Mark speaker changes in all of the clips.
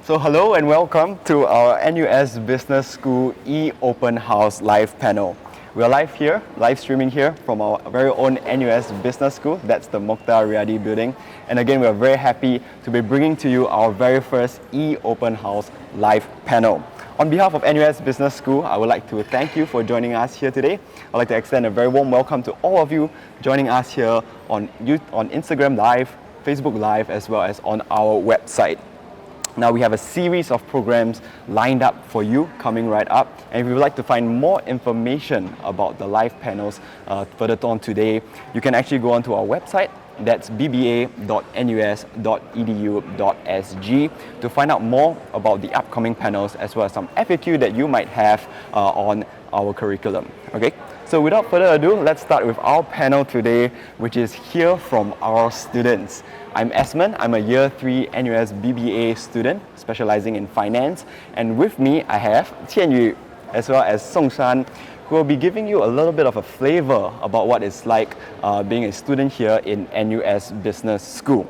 Speaker 1: So hello and welcome to our NUS Business School e-Open House live panel. We are live streaming here from our very own NUS Business School. That's the Mokhtar Riyadi building. And again, we are very happy to be bringing to you our very first e-Open House live panel. On behalf of NUS Business School, I would like to thank you for joining us here today. I'd like to extend a very warm welcome to all of you joining us here on Instagram Live, Facebook Live, as well as on our website. Now we have a series of programs lined up for you coming right up, and if you would like to find more information about the live panels further on today, you can actually go onto our website. That's bba.nus.edu.sg to find out more about the upcoming panels as well as some FAQ that you might have on our curriculum. Okay, so without further ado, let's start with our panel today, which is Hear from Our Students. I'm Esmond, I'm a Year 3 NUS BBA student specializing in finance, and with me I have Tianyu as well as Songshan, who will be giving you a little bit of a flavor about what it's like being a student here in NUS Business School.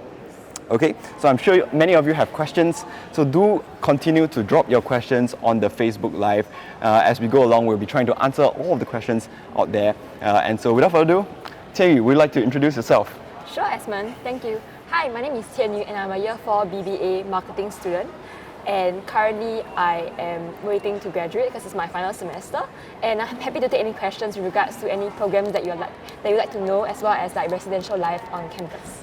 Speaker 1: Okay, so I'm sure many of you have questions, so do continue to drop your questions on the Facebook Live. As we go along, we'll be trying to answer all of the questions out there. And so without further ado, Tianyu, would you like to introduce yourself?
Speaker 2: Sure, Esmond, thank you. Hi, my name is Tianyu and I'm a Year 4 BBA marketing student. And currently I am waiting to graduate because it's my final semester. And I'm happy to take any questions in regards to any programs that you'd like to know, as well as like residential life on campus.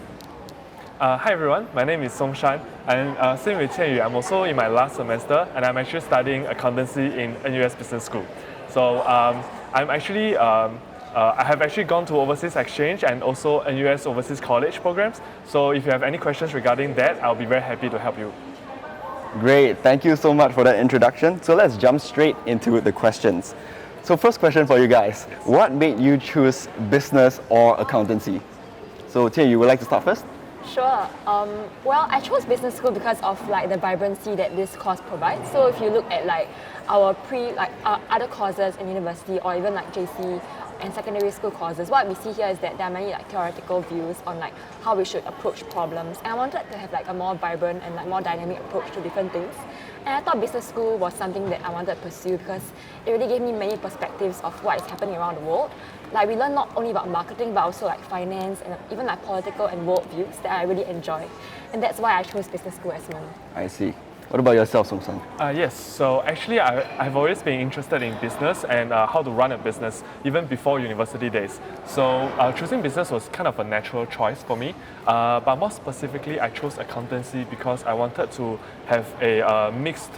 Speaker 3: Hi everyone, my name is Songshan, and same with Tianyu, I'm also in my last semester and I'm actually studying accountancy in NUS Business School. So I have actually gone to overseas exchange and also NUS overseas college programs. So if you have any questions regarding that, I'll be very happy to help you.
Speaker 1: Great, thank you so much for that introduction. So let's jump straight into the questions. So first question for you guys, what made you choose business or accountancy? So Tianyu, you would like to start first?
Speaker 2: Sure. Well, I chose business school because of like the vibrancy that this course provides. So if you look at like our other courses in university or even like JC and secondary school courses, what we see here is that there are many like theoretical views on like how we should approach problems. And I wanted to have like a more vibrant and like more dynamic approach to different things. And I thought business school was something that I wanted to pursue because it really gave me many perspectives of what is happening around the world. Like we learn not only about marketing but also like finance and even like political and world views that I really enjoy. And that's why I chose business school as well.
Speaker 1: I see. What about yourself, Songshan?
Speaker 3: Yes, so actually I've always been interested in business and how to run a business even before university days. So choosing business was kind of a natural choice for me. But more specifically, I chose accountancy because I wanted to have a mixed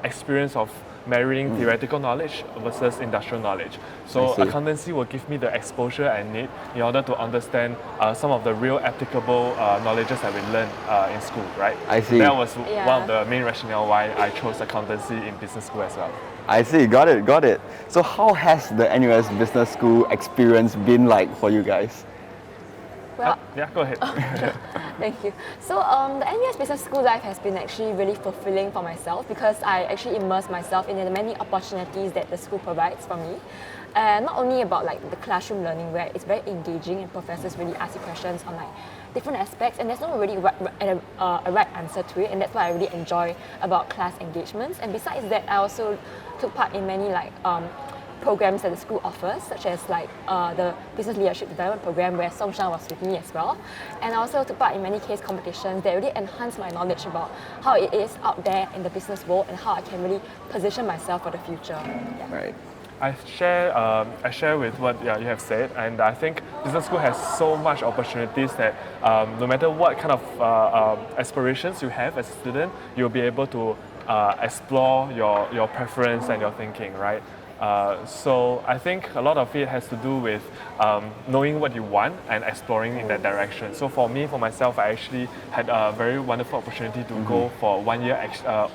Speaker 3: experience of marrying theoretical knowledge versus industrial knowledge. So accountancy will give me the exposure I need in order to understand some of the real applicable knowledges that we learn in school, right?
Speaker 1: I see.
Speaker 3: That was one of the main rationale why I chose accountancy in business school as well.
Speaker 1: I see, got it. So how has the NUS Business School experience been like for you guys?
Speaker 2: Well,
Speaker 3: yeah, go ahead.
Speaker 2: Thank you. So the NUS Business School life has been actually really fulfilling for myself because I actually immerse myself in the many opportunities that the school provides for me. Not only about like the classroom learning where it's very engaging and professors really ask you questions on like different aspects and there's no really a right answer to it, and that's what I really enjoy about class engagements. And besides that, I also took part in many like programs that the school offers, such as like the Business Leadership Development Program where Songshan was with me as well. And I also took part in many case competitions that really enhanced my knowledge about how it is out there in the business world and how I can really position myself for the future. Yeah.
Speaker 1: Right.
Speaker 3: I share with what you have said, and I think business school has so much opportunities that no matter what kind of aspirations you have as a student, you'll be able to explore your preference and your thinking, right? So I think a lot of it has to do with knowing what you want and exploring in that direction. So for myself, I actually had a very wonderful opportunity to go for 1 year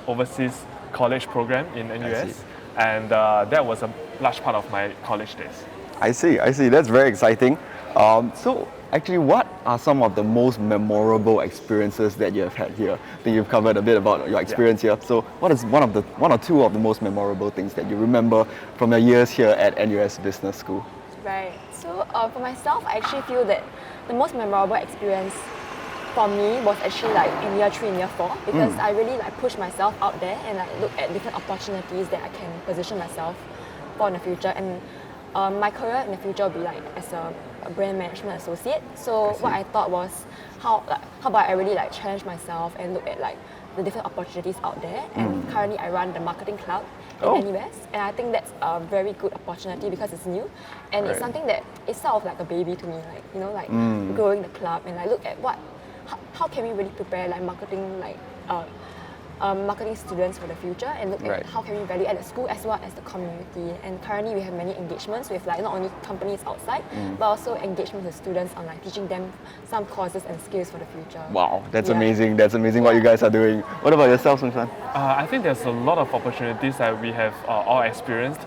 Speaker 3: overseas college program in NUS, and that was a large part of my college days.
Speaker 1: I see. That's very exciting. So actually, what are some of the most memorable experiences that you have had here? I think you've covered a bit about your experience here. So what is one or two of the most memorable things that you remember from your years here at NUS Business School?
Speaker 2: Right. So for myself, I actually feel that the most memorable experience for me was actually like in year 3 and year 4 because I really like push myself out there and like look at different opportunities that I can position myself for in the future. And my career in the future will be like as a brand management associate. So what I thought was how about I really like challenge myself and look at like the different opportunities out there. And currently I run the marketing club in NUS, and I think that's a very good opportunity because it's new and it's something that is sort of like a baby to me, like like growing the club and like look at how can we really prepare like marketing students for the future and look at how can we value at the school as well as the community. And currently we have many engagements with like not only companies outside but also engagement with students on like teaching them some courses and skills for the future.
Speaker 1: Wow, that's amazing. That's amazing what you guys are doing. What about yourself, Sunsan?
Speaker 3: I think there's a lot of opportunities that we have all experienced.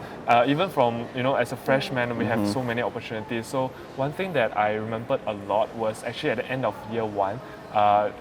Speaker 3: Even from, as a freshman, we have so many opportunities. So one thing that I remembered a lot was actually at the end of year 1, I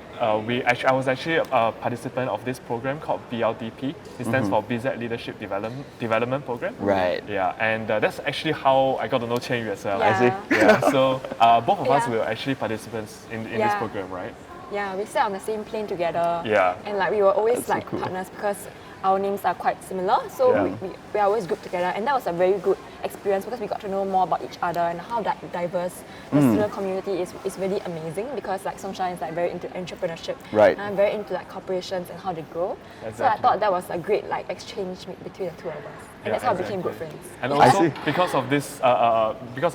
Speaker 3: was actually a participant of this program called BLDP. It stands for BZ Leadership Development Program.
Speaker 1: Right.
Speaker 3: Yeah, and that's actually how I got to know Chen Yu as well.
Speaker 1: I see.
Speaker 3: Yeah, so both of us were actually participants in this program, right?
Speaker 2: Yeah, we sat on the same plane together.
Speaker 3: Yeah.
Speaker 2: And like we were always
Speaker 1: That's so
Speaker 2: like
Speaker 1: cool.
Speaker 2: partners because our names are quite similar. So we are always grouped together, and that was a very good experience because we got to know more about each other and how diverse the student community is really amazing because like Songshan is like very into entrepreneurship.
Speaker 1: Right.
Speaker 2: And I'm very into like corporations and how they grow.
Speaker 3: Exactly.
Speaker 2: So I thought that was a great like exchange between the two of us. And that's how we became good friends.
Speaker 3: And also because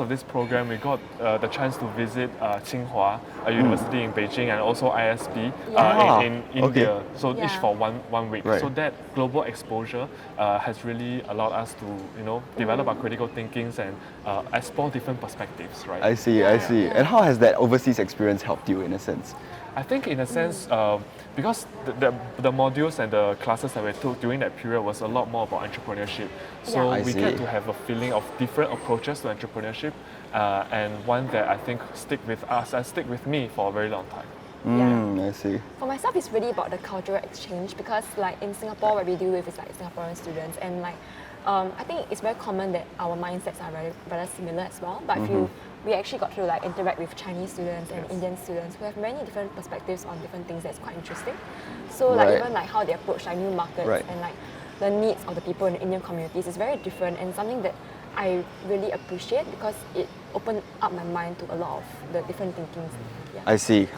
Speaker 3: of this program, we got the chance to visit Tsinghua University in Beijing and also ISB in India. So each for one week.
Speaker 1: Right.
Speaker 3: So that global exposure has really allowed us to develop our critical thinkings and explore different perspectives. Right.
Speaker 1: I see. And how has that overseas experience helped you in a sense?
Speaker 3: I think in a sense, because the modules and the classes that we took during that period was a lot more about entrepreneurship. So we get to have a feeling of different approaches to entrepreneurship and one that I think stick with me for a very long time.
Speaker 1: I see.
Speaker 2: For myself, it's really about the cultural exchange because like in Singapore, what we deal with is like Singaporean students and like I think it's very common that our mindsets are rather similar as well. But we actually got to like interact with Chinese students and Indian students who have many different perspectives on different things that's quite interesting. So like even like how they approach like new markets and like the needs of the people in the Indian communities is very different and something that I really appreciate because it opened up my mind to a lot of the different thinkings.
Speaker 1: I see.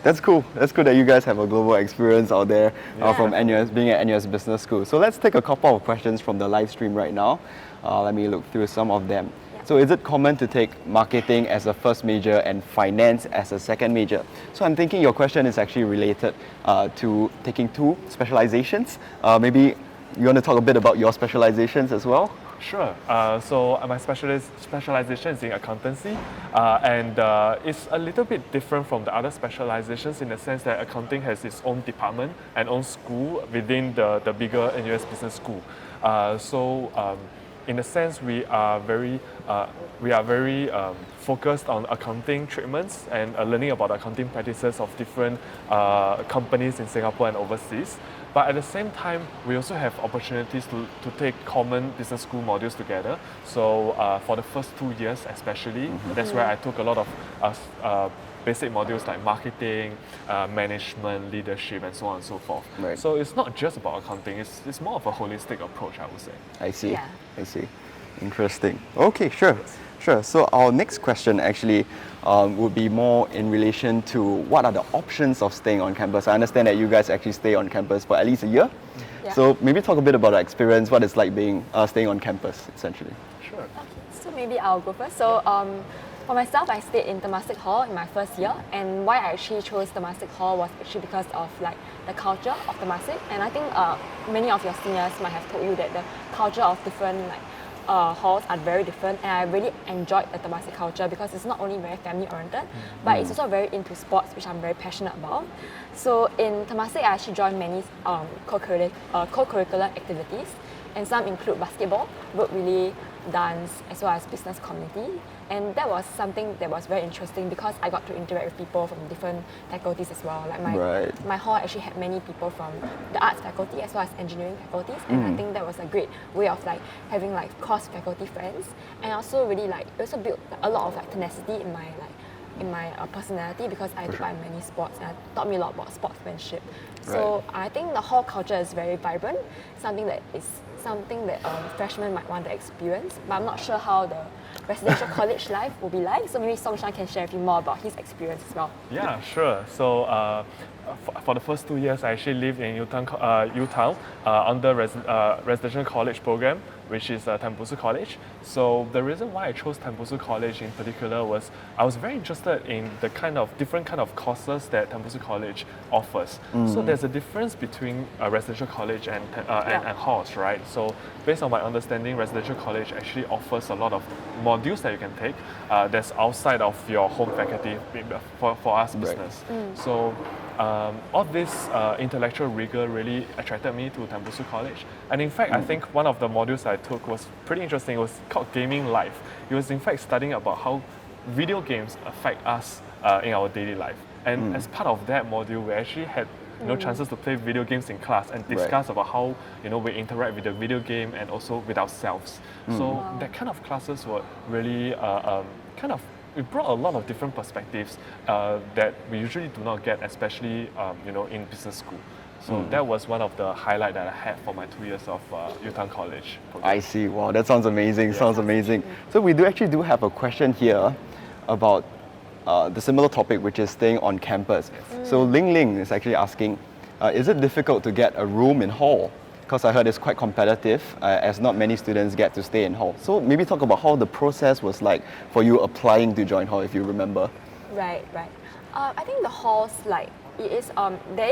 Speaker 1: That's cool. That's cool that you guys have a global experience out there from NUS, being at NUS Business School. So let's take a couple of questions from the live stream right now. Let me look through some of them. So is it common to take marketing as a first major and finance as a second major? So I'm thinking your question is actually related to taking 2 specializations. Maybe you want to talk a bit about your specializations as well?
Speaker 3: Sure. So my specialization is in accountancy, and it's a little bit different from the other specializations in the sense that accounting has its own department and own school within the bigger NUS Business School. In a sense, we are very focused on accounting treatments and learning about accounting practices of different companies in Singapore and overseas. But at the same time, we also have opportunities to take common business school modules together. So for the first 2 years especially, that's where I took a lot of basic modules like marketing, management, leadership, and so on and so forth.
Speaker 1: Right.
Speaker 3: So it's not just about accounting, it's more of a holistic approach, I would say.
Speaker 1: I see. Interesting. Okay, sure. So our next question actually would be more in relation to what are the options of staying on campus. I understand that you guys actually stay on campus for at least a year. So maybe talk a bit about the experience, what it's like being staying on campus, essentially.
Speaker 3: Sure.
Speaker 2: Okay, so maybe I'll go first. So for myself, I stayed in Temasek Hall in my first year, and why I actually chose Temasek Hall was actually because of like the culture of Temasek. And I think many of your seniors might have told you that the culture of different like halls are very different, and I really enjoyed the Temasek culture because it's not only very family oriented, but it's also very into sports, which I'm very passionate about. So in Temasek, I actually joined many co-curricular activities, and some include basketball, road relay, dance, as well as business community. And that was something that was very interesting because I got to interact with people from different faculties as well. Like my hall actually had many people from the arts faculty as well as engineering faculties, and I think that was a great way of like having like cross faculty friends, and also really like it also built a lot of like tenacity in my like in my personality because I took part in many sports and it taught me a lot about sportsmanship. So
Speaker 1: Right.
Speaker 2: I think the hall culture is very vibrant, something that freshmen might want to experience, but I'm not sure how the residential college life will be like. So maybe Songshan can share with you more about his experience as well.
Speaker 3: Yeah, sure. So for the first 2 years, I actually lived in Utown under residential college program, which is Tembusu College. So the reason why I chose Tembusu College in particular was I was very interested in the different kind of courses that Tembusu College offers. So there's a difference between residential college and halls, right? So based on my understanding, residential college actually offers a lot of modules that you can take that's outside of your home faculty for us business. So all this intellectual rigor really attracted me to Tembusu College. And in fact, I think one of the modules I took was pretty interesting. It was called Gaming Life. It was in fact studying about how video games affect us in our daily life. And as part of that module, we actually had chances to play video games in class and discuss about how we interact with the video game and also with ourselves. So that kind of classes were really it brought a lot of different perspectives that we usually do not get, especially in business school. So that was one of the highlights that I had for my 2 years of Utown College program.
Speaker 1: I see. Wow, that sounds amazing. Sounds amazing. So we actually do have a question here about the similar topic, which is staying on campus. So Ling Ling is actually asking, is it difficult to get a room in hall? Because I heard it's quite competitive, as not many students get to stay in hall. So maybe talk about how the process was like for you applying to join hall, if you remember.
Speaker 2: Right. I think the halls, there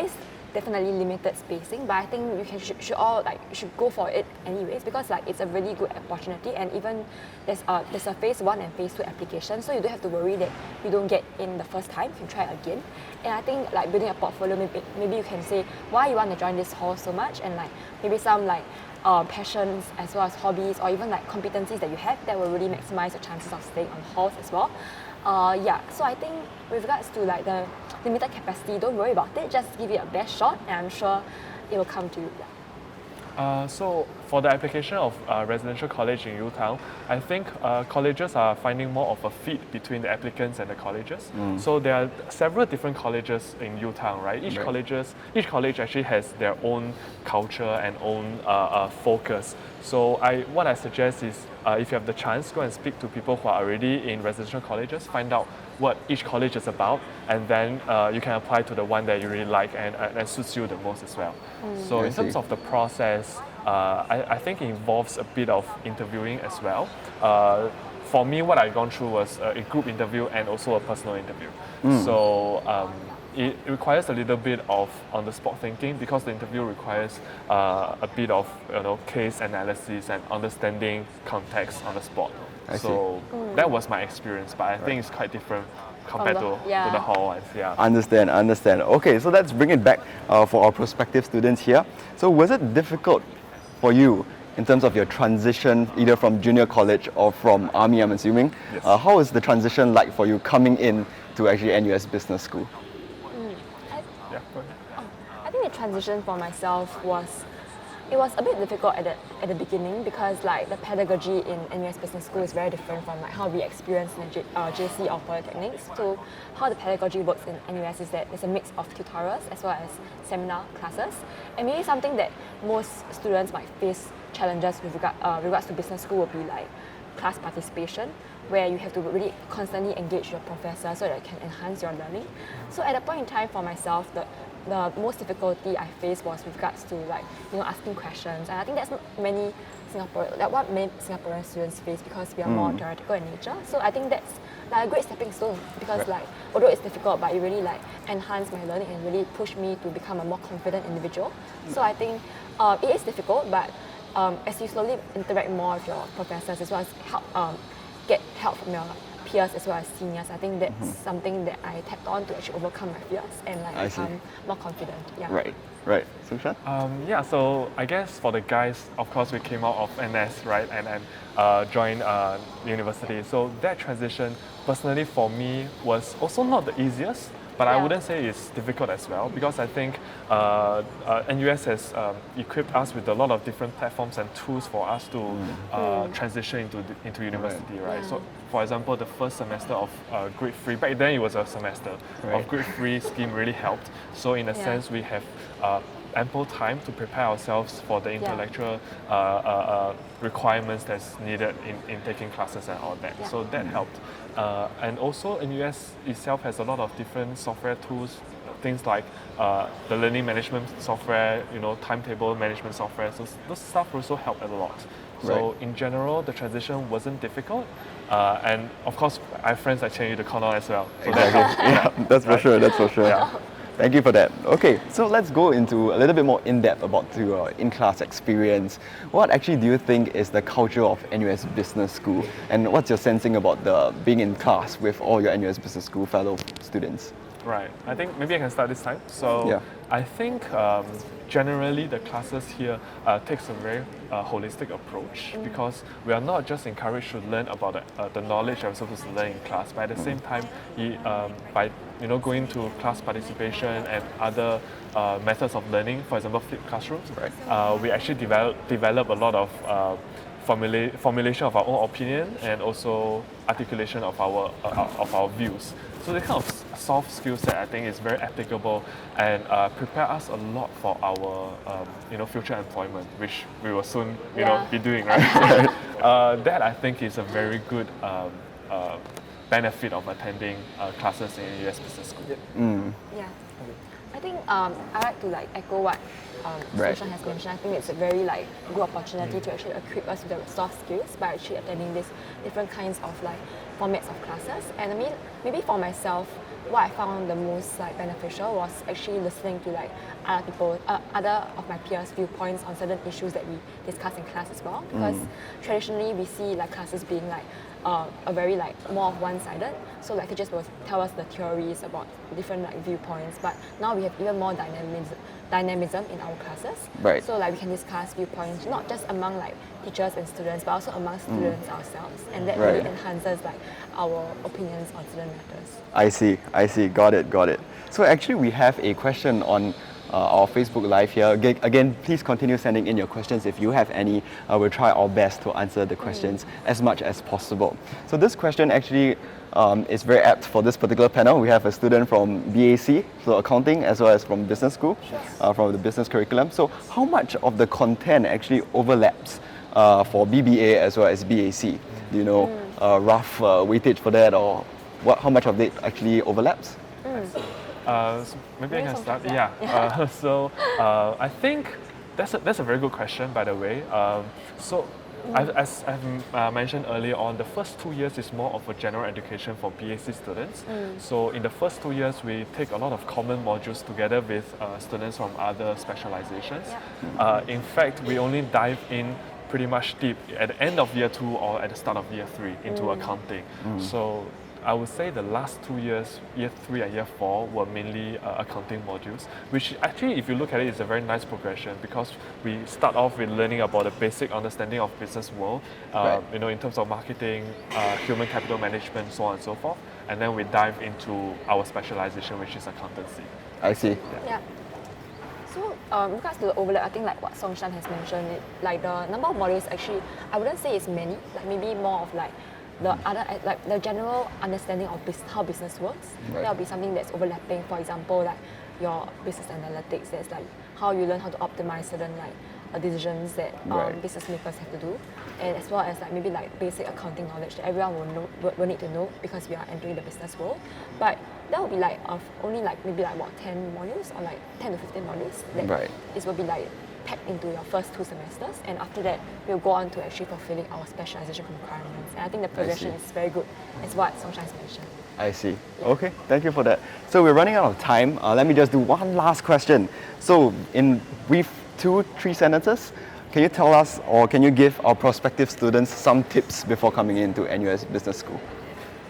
Speaker 2: is definitely limited spacing, but I think you should all should go for it anyways because it's a really good opportunity, and even there's a phase 1 and phase 2 application, so you don't have to worry that you don't get in the first time. You can try again. And I think building a portfolio, maybe you can say why you want to join this hall so much, and maybe some passions as well as hobbies or even competencies that you have that will really maximize your chances of staying on halls as well. So I think with regards to the limited capacity, don't worry about it, just give it a best shot and I'm sure it will come to you.
Speaker 3: So for the application of residential college in Utown, I think colleges are finding more of a fit between the applicants and the colleges. So there are several different colleges in Utown, right? Each college actually has their own culture and own focus. So what I suggest is if you have the chance, go and speak to people who are already in residential colleges, find out what each college is about, and then you can apply to the one that you really like and suits you the most as well. So in terms of the process, I think it involves a bit of interviewing as well. For me, what I've gone through was a group interview and also a personal interview. So it requires a little bit of on-the-spot thinking because the interview requires a bit of case analysis and understanding context on the spot. So that was my experience, but I think it's quite different compared to the hall ones. Yeah.
Speaker 1: Understand. Okay, so let's bring it back for our prospective students here. So was it difficult for you in terms of your transition, either from junior college or from army, I'm assuming?
Speaker 3: Yes.
Speaker 1: How is the transition like for you coming in to actually NUS Business School?
Speaker 3: Yeah, go ahead.
Speaker 2: I think the transition for myself was a bit difficult at the beginning because the pedagogy in NUS Business School is very different from how we experience in JC or polytechnics. So how the pedagogy works in NUS is that there's a mix of tutorials as well as seminar classes, and maybe something that most students might face challenges with regards to business school would be class participation, where you have to really constantly engage your professor so that it can enhance your learning. So at a point in time for myself, the most difficulty I faced was with regards to asking questions, and I think that's not many Singaporean students face because we are more theoretical in nature. So I think that's a great stepping stone because although it's difficult, but it really enhanced my learning and really pushed me to become a more confident individual. So I think it is difficult, but as you slowly interact more with your professors as well as get help from your peers as well as seniors, I think that's something that I tapped on to actually overcome my fears and become more confident. Yeah.
Speaker 1: Right. Songshan?
Speaker 3: So I guess for the guys, of course, we came out of NS, right, and joined university. So that transition, personally for me, was also not the easiest, but I
Speaker 2: Yeah.
Speaker 3: wouldn't say it's difficult as well, because I think NUS has equipped us with a lot of different platforms and tools for us to transition into university, right?
Speaker 2: Yeah.
Speaker 3: So, for example, the first semester of grade 3, back then it was a semester
Speaker 1: Right.
Speaker 3: of grade 3 scheme really helped. So in a
Speaker 2: Yeah.
Speaker 3: sense, we have ample time to prepare ourselves for the intellectual requirements that's needed in taking classes and all that.
Speaker 2: Yeah.
Speaker 3: So that helped. And also NUS itself has a lot of different software tools, things like the learning management software, timetable management software. So those stuff also helped a lot. So
Speaker 1: Right.
Speaker 3: in general, the transition wasn't difficult. And of course, I have friends that change the corner as well. So that helped.
Speaker 1: Yeah, that's for sure. That's for sure.
Speaker 3: Yeah.
Speaker 1: Thank you for that. Okay, so let's go into a little bit more in depth about your in-class experience. What actually do you think is the culture of NUS Business School, and what's your sensing about the being in class with all your NUS Business School fellow students?
Speaker 3: Right. I think maybe I can start this time. So
Speaker 1: Yeah.
Speaker 3: I think generally the classes here takes a very holistic approach, because we are not just encouraged to learn about the knowledge that we're supposed to learn in class, but at the same time, by going to class participation and other methods of learning, for example, flipped classrooms,
Speaker 1: Right.
Speaker 3: we actually develop a lot of formulation of our own opinion, and also articulation of our views. So the kind of soft skill set, I think, is very applicable and prepare us a lot for our future employment, which we will soon be doing, right? That, I think, is a very good benefit of attending classes in NUS Business School.
Speaker 2: Yeah. I think I like to echo what
Speaker 1: Right.
Speaker 2: Soshan has mentioned. I think it's a very good opportunity to actually equip us with the soft skills by actually attending these different kinds of formats of classes. And I mean, maybe for myself, what I found the most beneficial was actually listening to other people, other of my peers' viewpoints on certain issues that we discuss in class as well. Because traditionally we see classes being a very more of one-sided. So teachers will tell us the theories about different viewpoints, but now we have even more dynamism in our classes.
Speaker 1: Right.
Speaker 2: So we can discuss viewpoints not just among teachers and students, but also among students ourselves, and that really
Speaker 1: Right.
Speaker 2: enhances our opinions on certain matters.
Speaker 1: I see. Got it. So actually, we have a question on our Facebook Live here. Again, please continue sending in your questions if you have any. We'll try our best to answer the questions as much as possible. So this question actually is very apt for this particular panel. We have a student from BAC, so accounting, as well as from business school, from the business curriculum. So how much of the content actually overlaps for BBA as well as BAC? Do you know rough weightage for that, or how much of it actually overlaps?
Speaker 3: So maybe I can start. So I think that's a very good question, by the way. As I've mentioned earlier on, the first 2 years is more of a general education for BAC students. So in the first 2 years, we take a lot of common modules together with students from other specializations. In fact, we only dive in pretty much deep at the end of year 2 or at the start of year 3 into accounting. So I would say the last 2 years, year 3 and year 4, were mainly accounting modules, which actually, if you look at it, is a very nice progression, because we start off with learning about the basic understanding of business world, in terms of marketing, human capital management, so on and so forth, and then we dive into our specialization, which is accountancy.
Speaker 1: I see.
Speaker 2: Yeah. So, in regards to the overlap, I think what Songshan has mentioned, the number of modules actually, I wouldn't say it's many, maybe more of the other, the general understanding of how business works.
Speaker 1: Right.
Speaker 2: That will be something that's overlapping. For example, your business analytics, that's how you learn how to optimize certain decisions that business makers have to do, and as well as maybe basic accounting knowledge that everyone will need to know, because we are entering the business world. But that will be of only maybe 10 modules, or 10 to 15 modules that it will be packed into your first 2 semesters, and after that we'll go on to actually fulfilling our specialization requirements. And I think the progression is very good, as what Songshan has mentioned.
Speaker 1: I see. Okay, thank you for that. So we're running out of time. Let me just do one last question. So in brief 2-3 sentences, can you tell us, or can you give our prospective students some tips before coming into NUS Business School?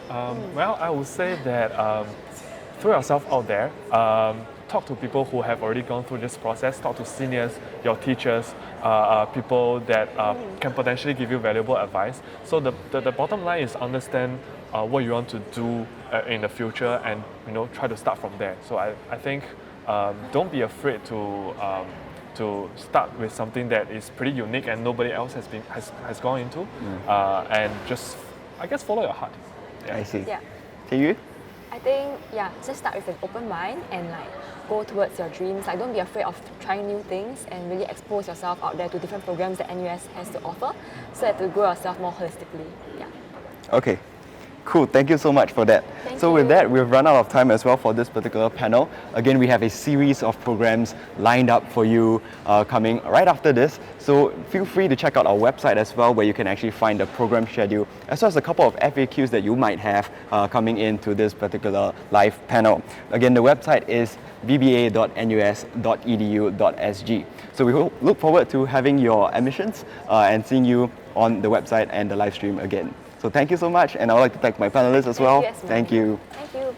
Speaker 3: Well, I would say that throw yourself out there. Talk to people who have already gone through this process. Talk to seniors, your teachers, people that can potentially give you valuable advice. So the bottom line is understand what you want to do in the future, and try to start from there. So I think don't be afraid to start with something that is pretty unique and nobody else has gone into, and just, I guess, follow your heart.
Speaker 1: I see.
Speaker 2: Yeah.
Speaker 1: Can you?
Speaker 2: I think, just start with an open mind and like go towards your dreams. Like, don't be afraid of trying new things and really expose yourself out there to different programs that NUS has to offer, so that to grow yourself more holistically. Yeah.
Speaker 1: Okay. Cool, thank you so much for that.
Speaker 2: Thank
Speaker 1: so with
Speaker 2: you.
Speaker 1: that, we've run out of time as well for this particular panel. Again, we have a series of programs lined up for you coming right after this. So feel free to check out our website as well, where you can actually find the program schedule, as well as a couple of FAQs that you might have coming into this particular live panel. Again, the website is vba.nus.edu.sg. So we look forward to having your admissions and seeing you on the website and the live stream again. So thank you so much, and I would like to thank my panelists as well.
Speaker 2: Thank you.
Speaker 1: Thank you.
Speaker 2: Thank you.